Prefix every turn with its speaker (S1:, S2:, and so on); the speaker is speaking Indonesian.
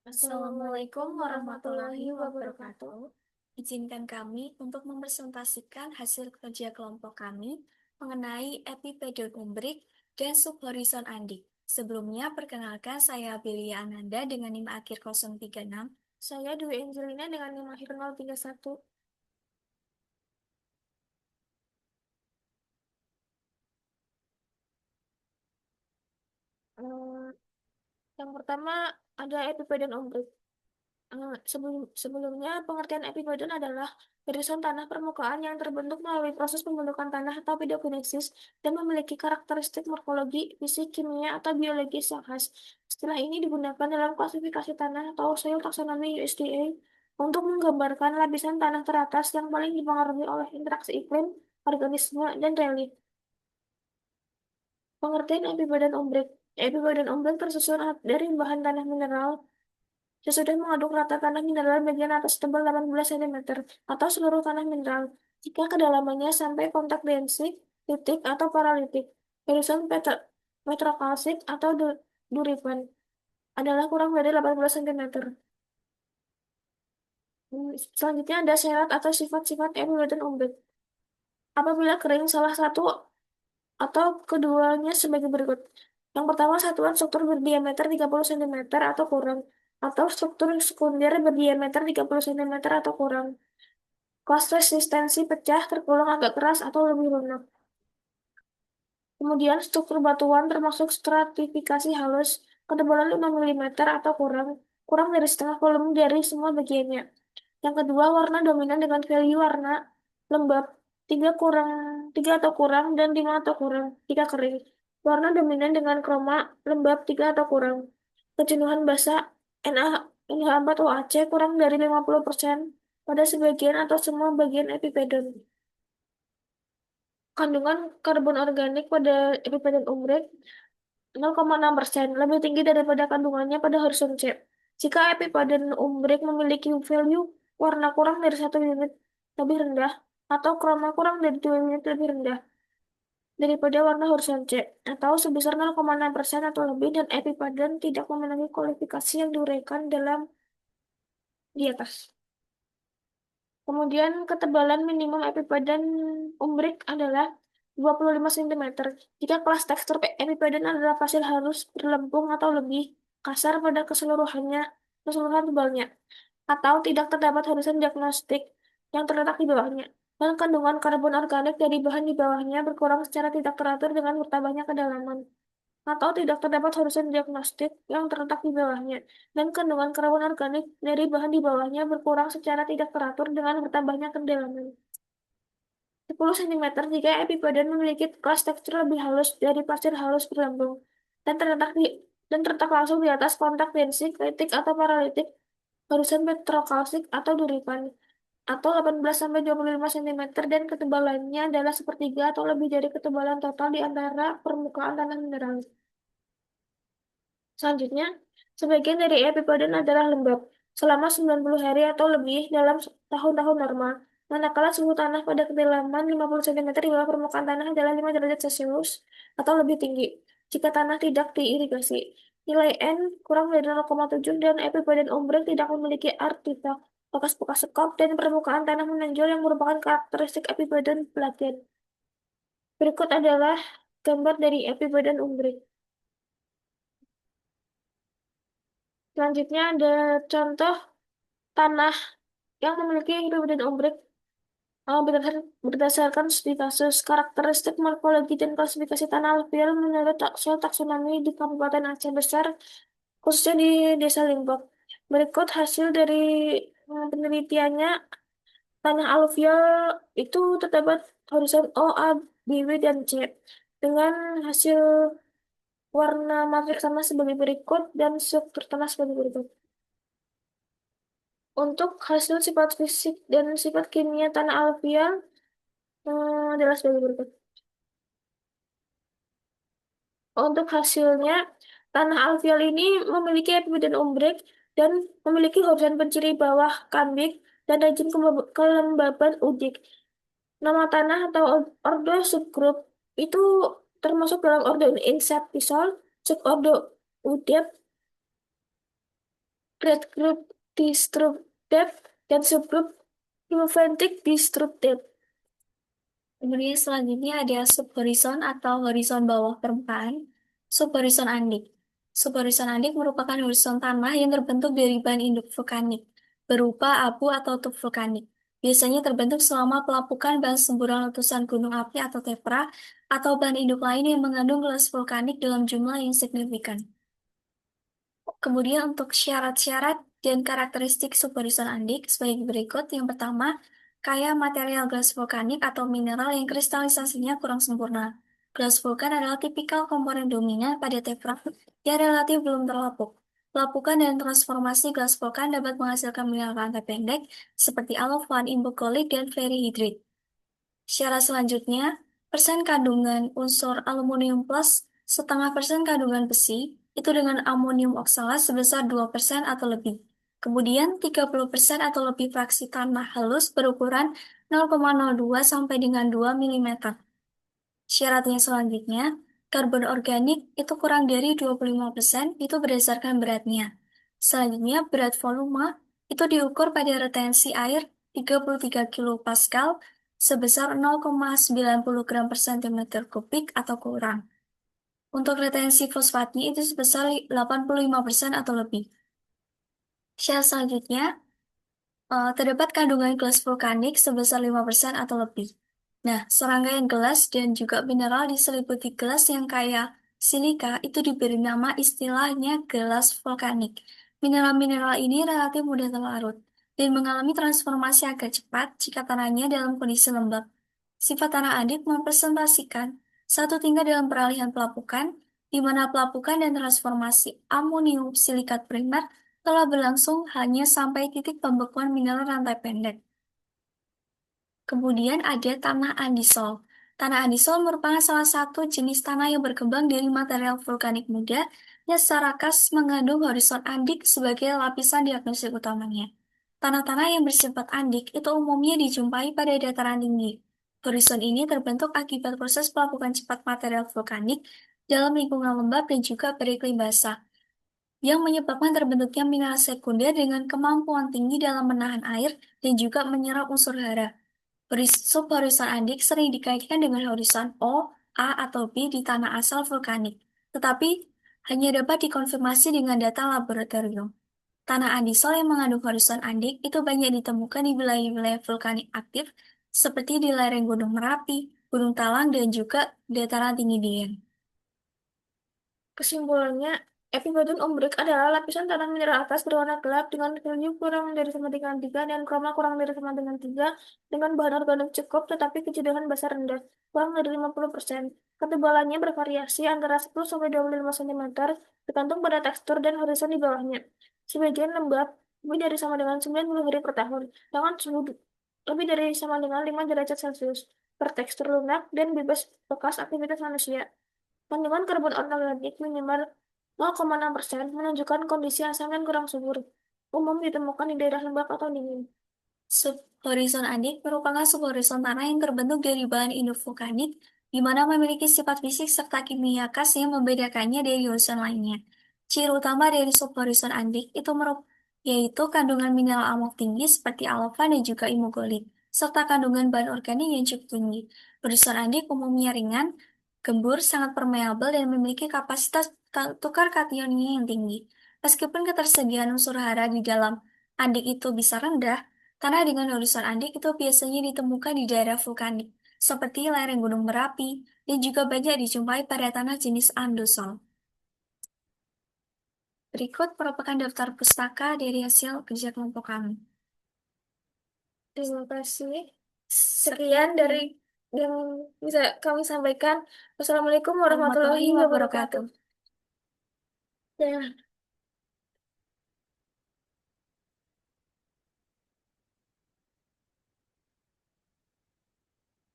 S1: Assalamualaikum warahmatullahi wabarakatuh. Izinkan kami untuk mempresentasikan hasil kerja kelompok kami mengenai epipedon umbrik dan subhorizon Andik. Sebelumnya, perkenalkan saya Belia Ananda dengan NIM akhir 036. Saya Dwi Angelina dengan NIM akhir 031. Eh, yang pertama ada epipedon umbrik. Sebelumnya, pengertian epipedon adalah irisan tanah permukaan yang terbentuk melalui proses pembentukan tanah atau pedogenesis dan memiliki karakteristik morfologi, fisik, kimia, atau biologis yang khas. Istilah ini digunakan dalam klasifikasi tanah atau soil taxonomy USDA untuk menggambarkan lapisan tanah teratas yang paling dipengaruhi oleh interaksi iklim, organisme, dan relief. Pengertian epipedon umbrik. Epipedon umbrik tersusun dari bahan tanah mineral. Sesudah mengaduk rata tanah mineral bagian atas tebal 18 cm atau seluruh tanah mineral, jika kedalamannya sampai kontak densik, litik, atau paralitik, irisan petrokalsik atau duripan adalah kurang dari 18 cm. Selanjutnya ada syarat atau sifat-sifat epipedon umbrik. Apabila kering salah satu atau keduanya sebagai berikut. Yang pertama, satuan struktur berdiameter 30 cm atau kurang, atau struktur sekunder berdiameter 30 cm atau kurang. Kelas resistensi pecah tergolong agak keras atau lebih lunak. Kemudian struktur batuan termasuk stratifikasi halus, ketebalan 5 mm atau kurang, kurang dari setengah volume dari semua bagiannya. Yang kedua, warna dominan dengan value warna lembab 3 kurang 3 atau kurang dan 5 atau kurang jika kering. Warna dominan dengan kroma lembab 3 atau kurang. Kejenuhan basa NH4OAC kurang dari 50% pada sebagian atau semua bagian epipedon. Kandungan karbon organik pada epipedon umbrik 0,6%, lebih tinggi daripada kandungannya pada horizon C. Jika epipedon umbrik memiliki value warna kurang dari 1 unit lebih rendah atau kroma kurang dari 2 unit lebih rendah daripada warna horizon C, atau sebesar 0,6% atau lebih, dan epipedon tidak memenuhi kualifikasi yang diuraikan dalam di atas. Kemudian ketebalan minimum epipedon umbrik adalah 25 cm. Jika kelas tekstur epipedon adalah pasir halus, berlempung atau lebih kasar pada keseluruhan tebalnya, atau tidak terdapat horizon diagnostik yang terletak di bawahnya, dan kandungan karbon organik dari bahan di bawahnya berkurang secara tidak teratur dengan bertambahnya kedalaman, atau tidak terdapat horizon diagnostik yang terletak di bawahnya, dan kandungan karbon organik dari bahan di bawahnya berkurang secara tidak teratur dengan bertambahnya kedalaman. 10 cm jika epipedon memiliki kelas tekstur lebih halus dari pasir halus berlambung dan terletak langsung di atas kontak densik, litik atau paralitik, horizon petrokalsik atau duripan, atau 18-25 cm dan ketebalannya adalah sepertiga atau lebih dari ketebalan total di antara permukaan tanah mineral. Selanjutnya, sebagian dari epipedon adalah lembab selama 90 hari atau lebih dalam tahun-tahun normal, manakala suhu tanah pada kedalaman 50 cm di bawah permukaan tanah adalah 5 derajat Celcius atau lebih tinggi. Jika tanah tidak diirigasi, nilai N kurang dari 0,7 dan epipedon umbrik tidak memiliki artefak, bekas-bekas sekop, dan permukaan tanah menonjol yang merupakan karakteristik epipedon pelagian. Berikut adalah gambar dari epipedon umbrik. Selanjutnya ada contoh tanah yang memiliki hidrogen umbrik berdasarkan studi kasus, karakteristik morfologi dan klasifikasi tanah alluvial menurut soil taksonomi di Kabupaten Aceh Besar, khususnya di Desa Limbok. Berikut hasil dari penelitiannya. Tanah alluvial itu terdapat horizon O, A, B, W, dan C dengan hasil warna matrik tanah sebagai berikut dan struktur tanah sebagai berikut. Untuk hasil sifat fisik dan sifat kimia tanah alluvial adalah sebagai berikut. Untuk hasilnya, tanah alluvial ini memiliki epipedon umbrik dan memiliki horizon penciri bawah kambing dan rejim kelembaban udik. Nama tanah atau ordo subgroup itu termasuk dalam ordo Insectisol, subordo Udep, Bread group disrupted dan subgroup Helophatic disrupted.
S2: Kemudian selanjutnya ada subhorizon atau horizon bawah permukaan, subhorizon andik. Subhorizon andik merupakan horizon tanah yang terbentuk dari bahan induk vulkanik, berupa abu atau tub vulkanik. Biasanya terbentuk selama pelapukan bahan semburan letusan gunung api atau tepra, atau bahan induk lain yang mengandung gelas vulkanik dalam jumlah yang signifikan. Kemudian untuk syarat-syarat dan karakteristik subhorizon andik sebagai berikut. Yang pertama, kaya material gelas vulkanik atau mineral yang kristalisasinya kurang sempurna. Gelas vulkan adalah tipikal komponen dominan pada teflon yang relatif belum terlapuk. Pelapukan dan transformasi gelas vulkan dapat menghasilkan mineral rantai pendek seperti alofan, imbogolit, dan ferrihidrit. Syarat selanjutnya, persen kandungan unsur aluminium plus setengah persen kandungan besi, itu dengan amonium oksalat sebesar 2% atau lebih. Kemudian 30% atau lebih fraksi tanah halus berukuran 0,02 sampai dengan 2 mm. Syaratnya selanjutnya, karbon organik itu kurang dari 25%, itu berdasarkan beratnya. Selanjutnya, berat volume itu diukur pada retensi air 33 kilopascal sebesar 0,90 gram per centimeter kubik atau kurang. Untuk retensi fosfatnya itu sebesar 85% atau lebih. Syarat selanjutnya, terdapat kandungan gelas vulkanik sebesar 5% atau lebih. Nah, serangkaian gelas dan juga mineral diseliputi gelas yang kaya silika itu diberi nama istilahnya gelas vulkanik. Mineral-mineral ini relatif mudah terlarut dan mengalami transformasi agak cepat jika tanahnya dalam kondisi lembab. Sifat tanah adik mempresentasikan satu tingkat dalam peralihan pelapukan, di mana pelapukan dan transformasi amonium silikat primer telah berlangsung hanya sampai titik pembekuan mineral rantai pendek. Kemudian ada tanah andisol. Tanah andisol merupakan salah satu jenis tanah yang berkembang dari material vulkanik muda yang secara khas mengandung horizon andik sebagai lapisan diagnostik utamanya. Tanah-tanah yang bersifat andik itu umumnya dijumpai pada dataran tinggi. Horizon ini terbentuk akibat proses pelapukan cepat material vulkanik dalam lingkungan lembab dan juga beriklim basah, yang menyebabkan terbentuknya mineral sekunder dengan kemampuan tinggi dalam menahan air dan juga menyerap unsur hara. Subhorizon andik sering dikaitkan dengan horizon O, A, atau B di tanah asal vulkanik, tetapi hanya dapat dikonfirmasi dengan data laboratorium. Tanah andisol yang mengandung horizon andik itu banyak ditemukan di wilayah-wilayah vulkanik aktif seperti di lereng Gunung Merapi, Gunung Talang, dan juga dataran tinggi Dieng.
S1: Kesimpulannya, epipodon umbrik adalah lapisan tanah mineral atas berwarna gelap dengan value kurang dari sama dengan 3 dan kroma kurang dari sama dengan 3 dengan bahan organik cukup tetapi kejenuhan basah rendah, kurang dari 50%. Ketebalannya bervariasi antara 10 sampai 25 cm tergantung pada tekstur dan horizon di bawahnya. Sebagian lembab lebih dari sama dengan 90 hari per tahun, dengan suhu lebih dari sama dengan 5 derajat Celcius, bertekstur lunak dan bebas bekas aktivitas manusia. Kandungan karbon organik minimal 0,6% menunjukkan kondisi asam yang kurang subur. Umum ditemukan di daerah lembab atau dingin.
S2: Subhorizon andik merupakan subhorizon tanah yang terbentuk dari bahan induk vulkanik, di mana memiliki sifat fisik serta kimia khas yang membedakannya dari horizon lainnya. Ciri utama dari subhorizon andik itu yaitu kandungan mineral amok tinggi seperti alfa dan juga imogolit, serta kandungan bahan organik yang cukup tinggi. Horizon andik umumnya ringan, gembur, sangat permeabel, dan memiliki kapasitas tukar kationnya yang tinggi. Meskipun ketersediaan unsur hara di dalam andik itu bisa rendah, tanah dengan horizon andik itu biasanya ditemukan di daerah vulkanik, seperti lereng Gunung Merapi, dan juga banyak dijumpai pada tanah jenis andosol. Berikut merupakan daftar pustaka dari hasil kerja kelompok kami.
S1: Terima kasih. Sekian
S2: Sekian
S1: dari yang bisa kami sampaikan. Wassalamualaikum warahmatullahi
S2: warahmatullahi
S1: wabarakatuh.
S2: wabarakatuh.
S1: Ya.